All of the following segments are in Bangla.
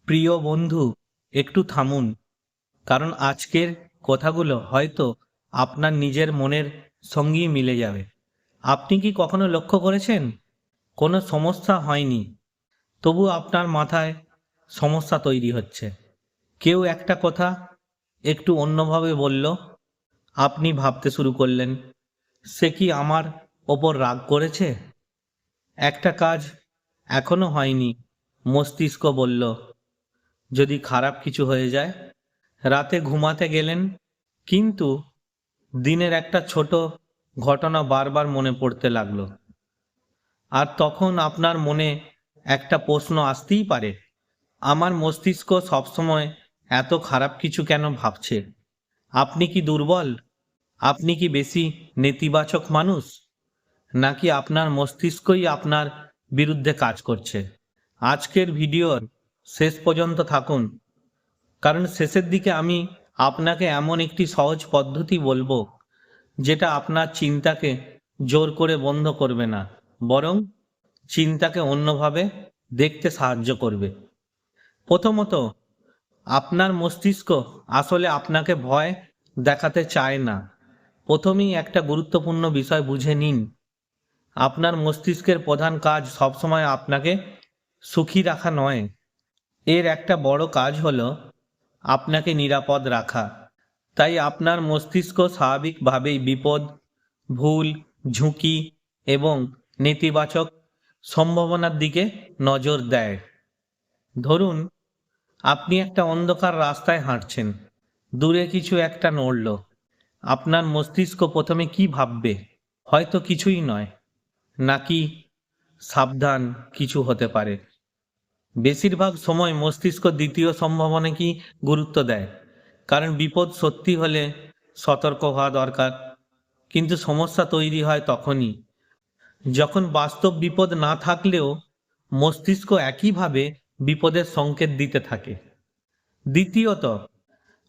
প্রিয় বন্ধু, একটু থামুন। কারণ আজকের কথাগুলো হয়তো আপনার নিজের মনের সঙ্গেই মিলে যাবে। আপনি কি কখনো লক্ষ্য করেছেন, কোনো সমস্যা হয়নি, তবু আপনার মাথায় সমস্যা তৈরি হচ্ছে? কেউ একটা কথা একটু অন্যভাবে বলল, আপনি ভাবতে শুরু করলেন, সে কি আমার ওপর রাগ করেছে? একটা কাজ এখনো হয়নি, মস্তিষ্ক বলল, যদি খারাপ কিছু হয়ে যায়। রাতে ঘুমাতে গেলেন, কিন্তু দিনের একটা ছোট ঘটনা বারবার মনে পড়তে লাগলো। আর তখন আপনার মনে একটা প্রশ্ন আসতেই পারে, আমার মস্তিষ্ক সবসময় এত খারাপ কিছু কেন ভাবছে? আপনি কি দুর্বল? আপনি কি বেশি নেতিবাচক মানুষ? নাকি আপনার মস্তিষ্কই আপনার বিরুদ্ধে কাজ করছে? আজকের ভিডিওর শেষ পর্যন্ত থাকুন, কারণ শেষের দিকে আমি আপনাকে এমন একটি সহজ পদ্ধতি বলবো, যেটা আপনার চিন্তাকে জোর করে বন্ধ করবে না, বরং চিন্তাকে অন্যভাবে দেখতে সাহায্য করবে। প্রথমত, আপনার মস্তিষ্ক আসলে আপনাকে ভয় দেখাতে চায় না। প্রথমেই একটা গুরুত্বপূর্ণ বিষয় বুঝে নিন, আপনার মস্তিষ্কের প্রধান কাজ সবসময় আপনাকে সুখী রাখা নয়। এর একটা বড় কাজ হলো আপনাকে নিরাপদ রাখা। তাই আপনার মস্তিষ্ক স্বাভাবিকভাবেই বিপদ, ভুল, ঝুঁকি এবং নেতিবাচক সম্ভাবনার দিকে নজর দেয়। ধরুন, আপনি একটা অন্ধকার রাস্তায় হাঁটছেন, দূরে কিছু একটা নড়ল। আপনার মস্তিষ্ক প্রথমে কি ভাববে? হয়তো কিছুই নয়, নাকি সাবধান, কিছু হতে পারে। বেশিরভাগ সময় মস্তিষ্ক দ্বিতীয় সম্ভাবনাকে গুরুত্ব দেয়, কারণ বিপদ সত্যি হলে সতর্ক হওয়া দরকার। কিন্তু সমস্যা তৈরি হয় তখনই, যখন বাস্তব বিপদ না থাকলেও মস্তিষ্ক একইভাবে বিপদের সংকেত দিতে থাকে। দ্বিতীয়ত,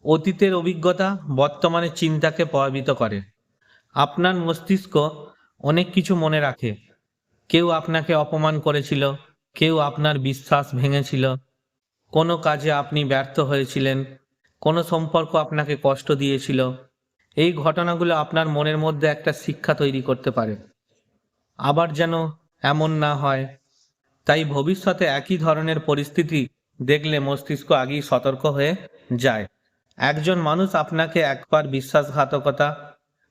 অতীতের অভিজ্ঞতা বর্তমানে চিন্তাকে প্রভাবিত করে। আপনার মস্তিষ্ক অনেক কিছু মনে রাখে। কেউ আপনাকে অপমান করেছিল, কেউ আপনার বিশ্বাস ভেঙেছিল, কোনো কাজে আপনি ব্যর্থ হয়েছিলেন, কোনো সম্পর্ক আপনাকে কষ্ট দিয়েছিল। এই ঘটনাগুলো আপনার মনের মধ্যে একটা শিক্ষা তৈরি করতে পারে, আবার যেন এমন না হয়। তাই ভবিষ্যতে একই ধরনের পরিস্থিতি দেখলে মস্তিষ্ক আগেই সতর্ক হয়ে যায়। একজন মানুষ আপনাকে একবার বিশ্বাসঘাতকতা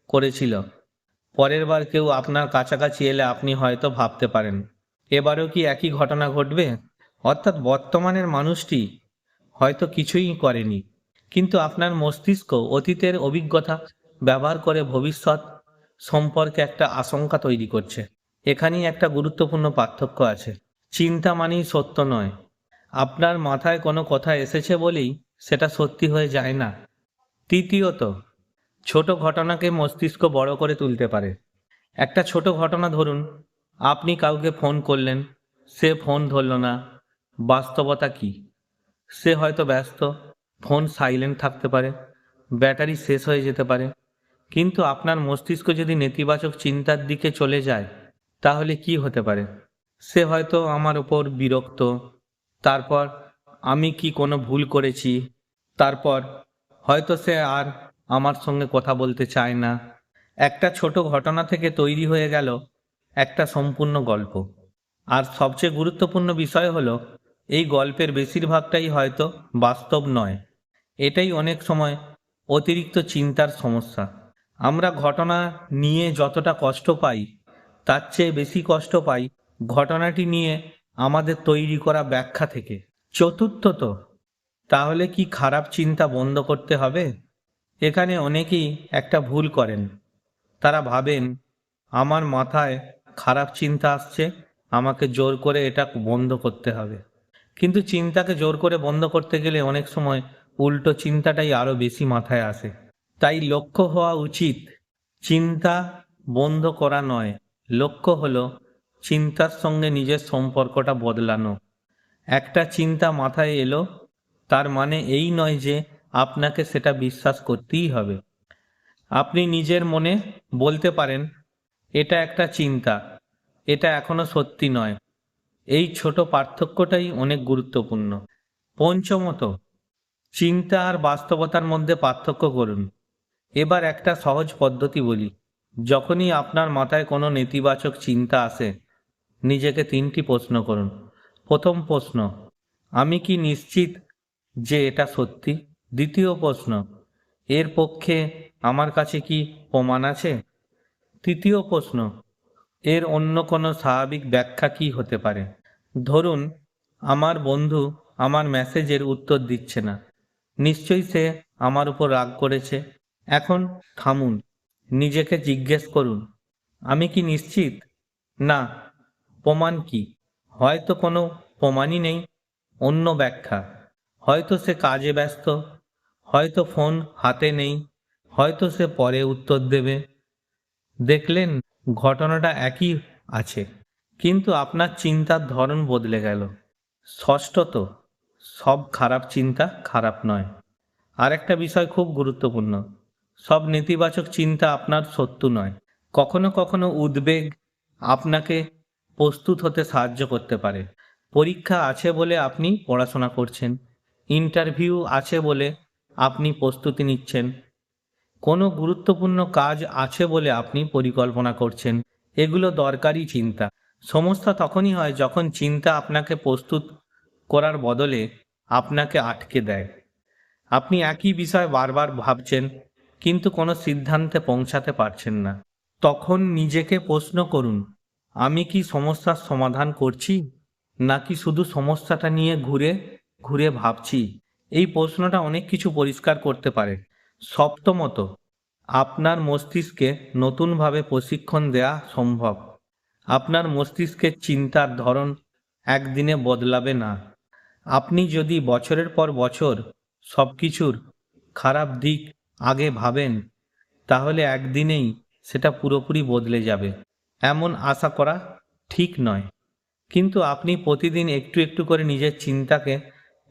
করেছিল, পরের বার কেউ আপনার কাছাকাছি এলে আপনি হয়তো ভাবতে পারেন, এবারেও কি একই ঘটনা ঘটবে? অর্থাৎ বর্তমানের মানুষটি হয়তো কিছুই করেনি, কিন্তু আপনার মস্তিষ্ক অতীতের অভিজ্ঞতা ব্যবহার করে ভবিষ্যৎ সম্পর্কে একটা আশঙ্কা তৈরি করছে। এখানেই একটা গুরুত্বপূর্ণ পার্থক্য আছে। চিন্তা মানেই সত্য নয়। আপনার মাথায় কোনো কথা এসেছে বলেই সেটা সত্যি হয়ে যায় না। তৃতীয়ত, ছোট ঘটনাকে মস্তিষ্ক বড় করে তুলতে পারে। একটা ছোট ঘটনা ধরুন, আপনি কাউকে ফোন করলেন, সে ফোন ধরল না। বাস্তবতা কি? সে হয়তো ব্যস্ত, ফোন সাইলেন্ট থাকতে পারে, ব্যাটারি শেষ হয়ে যেতে পারে। কিন্তু আপনার মস্তিষ্ক যদি নেতিবাচক চিন্তার দিকে চলে যায়, তাহলে কি হতে পারে? সে হয়তো আমার উপর বিরক্ত, তারপর আমি কি কোনো ভুল করেছি, তারপর হয়তো সে আর আমার সঙ্গে কথা বলতে চায় না। একটা ছোট ঘটনা থেকে তৈরি হয়ে গেল একটা সম্পূর্ণ গল্প। আর সবচেয়ে গুরুত্বপূর্ণ বিষয় হলো, এই গল্পের বেশিরভাগটাই হয়তো বাস্তব নয়। এটাই অনেক সময় অতিরিক্ত চিন্তার সমস্যা। আমরা ঘটনা নিয়ে যতটা কষ্ট পাই, তার চেয়ে বেশি কষ্ট পাই ঘটনাটি নিয়ে আমাদের তৈরি করা ব্যাখ্যা থেকে। চতুর্থত, তাহলে কি খারাপ চিন্তা বন্ধ করতে হবে? এখানে অনেকেই একটা ভুল করেন। তারা ভাবেন, আমার মাথায় খারাপ চিন্তা আসছে, আমাকে জোর করে এটা বন্ধ করতে হবে। কিন্তু চিন্তাকে জোর করে বন্ধ করতে গেলে অনেক সময় উল্টো চিন্তাটাই আরো বেশি মাথায় আসে। তাই লক্ষ্য হওয়া উচিত চিন্তা বন্ধ করা নয়, লক্ষ্য হলো চিন্তার সঙ্গে নিজের সম্পর্কটা বদলানো। একটা চিন্তা মাথায় এলো, তার মানে এই নয় যে আপনাকে সেটা বিশ্বাস করতেই হবে। আপনি নিজের মনে বলতে পারেন, এটা একটা চিন্তা, এটা এখনো সত্যি নয়। এই ছোট পার্থক্যটাই অনেক গুরুত্বপূর্ণ। পঞ্চমত, চিন্তা আর বাস্তবতার মধ্যে পার্থক্য করুন। এবার একটা সহজ পদ্ধতি বলি। যখনই আপনার মাথায় কোনো নেতিবাচক চিন্তা আসে, নিজেকে 3টি প্রশ্ন করুন। প্রথম প্রশ্ন, আমি কি নিশ্চিত যে এটা সত্যি? দ্বিতীয় প্রশ্ন, এর পক্ষে আমার কাছে কি প্রমাণ আছে? তৃতীয় প্রশ্ন, এর অন্য কোনো স্বাভাবিক ব্যাখ্যা কি হতে পারে? ধরুন, আমার বন্ধু আমার মেসেজের উত্তর দিচ্ছে না। নিশ্চয়ই সে আমার উপর রাগ করেছে। এখন থামুন, নিজেকে জিজ্ঞেস করুন, আমি কি নিশ্চিত? না, প্রমাণ কি? হয়তো কোনো প্রমাণই নেই। অন্য ব্যাখ্যা, হয়তো সে কাজে ব্যস্ত, হয়তো ফোন হাতে নেই, হয়তো সে পরে উত্তর দেবে। দেখলেন, ঘটনাটা একই আছে, কিন্তু আপনার চিন্তার ধরন বদলে গেল। ষষ্ঠত, সব খারাপ চিন্তা খারাপ নয়। আর একটা বিষয় খুব গুরুত্বপূর্ণ, সব নেতিবাচক চিন্তা আপনার শত্রু নয়। কখনো কখনো উদ্বেগ আপনাকে প্রস্তুত হতে সাহায্য করতে পারে। পরীক্ষা আছে বলে আপনি পড়াশোনা করছেন, ইন্টারভিউ আছে বলে আপনি প্রস্তুতি নিচ্ছেন, কোনো গুরুত্বপূর্ণ কাজ আছে বলে আপনি পরিকল্পনা করছেন। এগুলো দরকারি চিন্তা। সমস্যা তখনই হয় যখন চিন্তা আপনাকে প্রস্তুত করার বদলে আপনাকে আটকে দেয়। আপনি একই বিষয় বারবার ভাবছেন, কিন্তু কোনো সিদ্ধান্তে পৌঁছাতে পারছেন না। তখন নিজেকে প্রশ্ন করুন, আমি কি সমস্যার সমাধান করছি, নাকি শুধু সমস্যাটা নিয়ে ঘুরে ঘুরে ভাবছি? এই প্রশ্নটা অনেক কিছু পরিষ্কার করতে পারে। সপ্তমত, আপনার মস্তিষ্কে নতুনভাবে প্রশিক্ষণ দেয়া সম্ভব। আপনার মস্তিষ্কের চিন্তার ধরন একদিনে বদলাবে না। আপনি যদি বছরের পর বছর সব কিছুর খারাপ দিক আগে ভাবেন, তাহলে একদিনেই সেটা পুরোপুরি বদলে যাবে এমন আশা করা ঠিক নয়। কিন্তু আপনি প্রতিদিন একটু একটু করে নিজের চিন্তাকে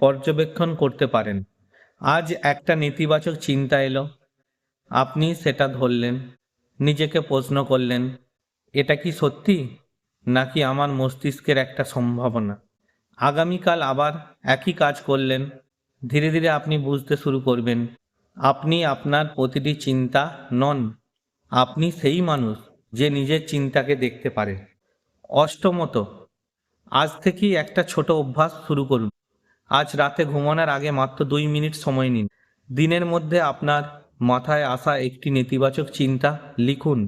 পর্যবেক্ষণ করতে পারেন। আজ একটা নেতিবাচক চিন্তা এলো, আপনি সেটা ধরলেন, নিজেকে প্রশ্ন করলেন, এটা কি সত্যি, নাকি আমার মস্তিষ্কের একটা সম্ভাবনা? আগামীকাল আবার একই কাজ করলেন। ধীরে ধীরে আপনি বুঝতে শুরু করবেন, আপনি আপনার প্রতিটি চিন্তা নন। আপনি সেই মানুষ যে নিজের চিন্তাকে দেখতে পারে। অষ্টমত, আজ থেকেই একটা ছোট অভ্যাস শুরু করুন। আজ রাতে ঘুমানোর আগে মাত্র 2 মিনিট সময় নিন। দিনের মধ্যে আপনার মাথায় আসা একটি নেতিবাচক চিন্তা লিখুন,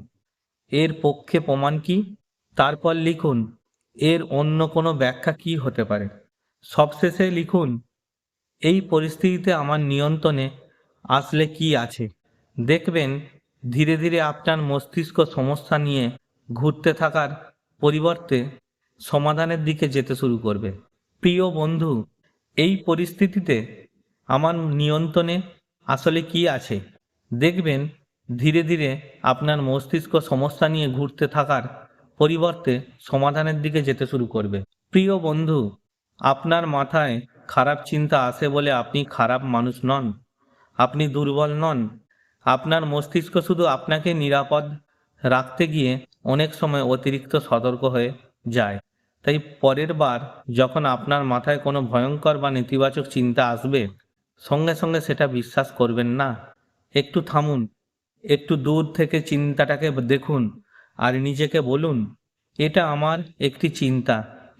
এর পক্ষে প্রমাণ কি? তারপর লিখুন, এর অন্য কোনো ব্যাখ্যা কি হতে পারে? সবশেষে লিখুন, এই পরিস্থিতিতে আমার নিয়ন্ত্রণে আসলে কি আছে? দেখবেন, ধীরে ধীরে আপনার মস্তিষ্ক সমস্যা নিয়ে ঘুরতে থাকার পরিবর্তে সমাধানের দিকে যেতে শুরু করবে। প্রিয় বন্ধু, এই পরিস্থিতিতে আমার নিয়ন্ত্রণে আসলে কি আছে? দেখবেন, ধীরে ধীরে আপনার মস্তিষ্ক সমস্যা নিয়ে ঘুরতে থাকার পরিবর্তে সমাধানের দিকে যেতে শুরু করবে। প্রিয় বন্ধু, আপনার মাথায় খারাপ চিন্তা আসে বলে আপনি খারাপ মানুষ নন, আপনি দুর্বল নন। আপনার মস্তিষ্ক শুধু আপনাকে নিরাপদ রাখতে গিয়ে অনেক সময় অতিরিক্ত সতর্ক হয়ে যায়। তাই পরের বার যখন আপনার মাথায় কোনো ভয়ঙ্কর বা নেতিবাচক চিন্তা আসবে, সঙ্গে সঙ্গে সেটা বিশ্বাস করবেন না। একটু থামুন, একটু দূর থেকে চিন্তাটাকে দেখুন, আর নিজেকে বলুন, এটা আমার একটি চিন্তা,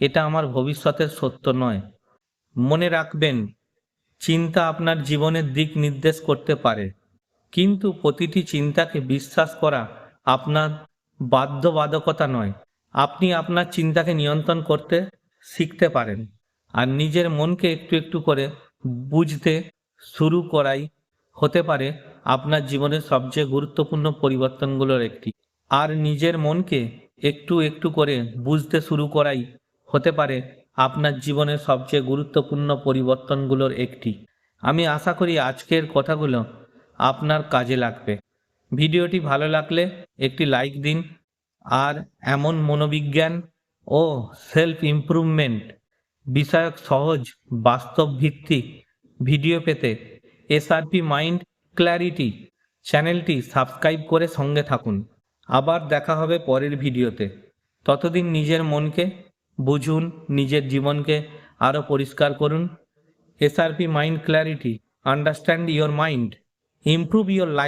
এটা আমার ভবিষ্যতের সত্য নয়। মনে রাখবেন, চিন্তা আপনার জীবনের দিক নির্দেশ করতে পারে, কিন্তু প্রতিটি চিন্তাকে বিশ্বাস করা আপনার বাধ্যবাধকতা নয়। আপনি আপনার চিন্তাকে নিয়ন্ত্রণ করতে শিখতে পারেন, আর নিজের মনকে একটু একটু করে বুঝতে শুরু করাই হতে পারে আপনার জীবনের সবচেয়ে গুরুত্বপূর্ণ পরিবর্তনগুলোর একটি। আর নিজের মনকে একটু একটু করে বুঝতে শুরু করাই হতে পারে আপনার জীবনের সবচেয়ে গুরুত্বপূর্ণ পরিবর্তনগুলোর একটি। আমি আশা করি আজকের কথাগুলো আপনার কাজে লাগবে। ভিডিওটি ভালো লাগলে একটি লাইক দিন, আর এমন মনোবিজ্ঞান ও সেলফ ইমপ্রুভমেন্ট বিষয়ক সহজ বাস্তব ভিত্তিক ভিডিও পেতে এসআরপি মাইন্ড ক্ল্যারিটি চ্যানেলটি সাবস্ক্রাইব করে সঙ্গে থাকুন। আবার দেখা হবে পরের ভিডিওতে। ততদিন নিজের মনকে বুঝুন, নিজের জীবনকে আরও পরিষ্কার করুন। SRP Mind Clarity, understand your mind, improve your life.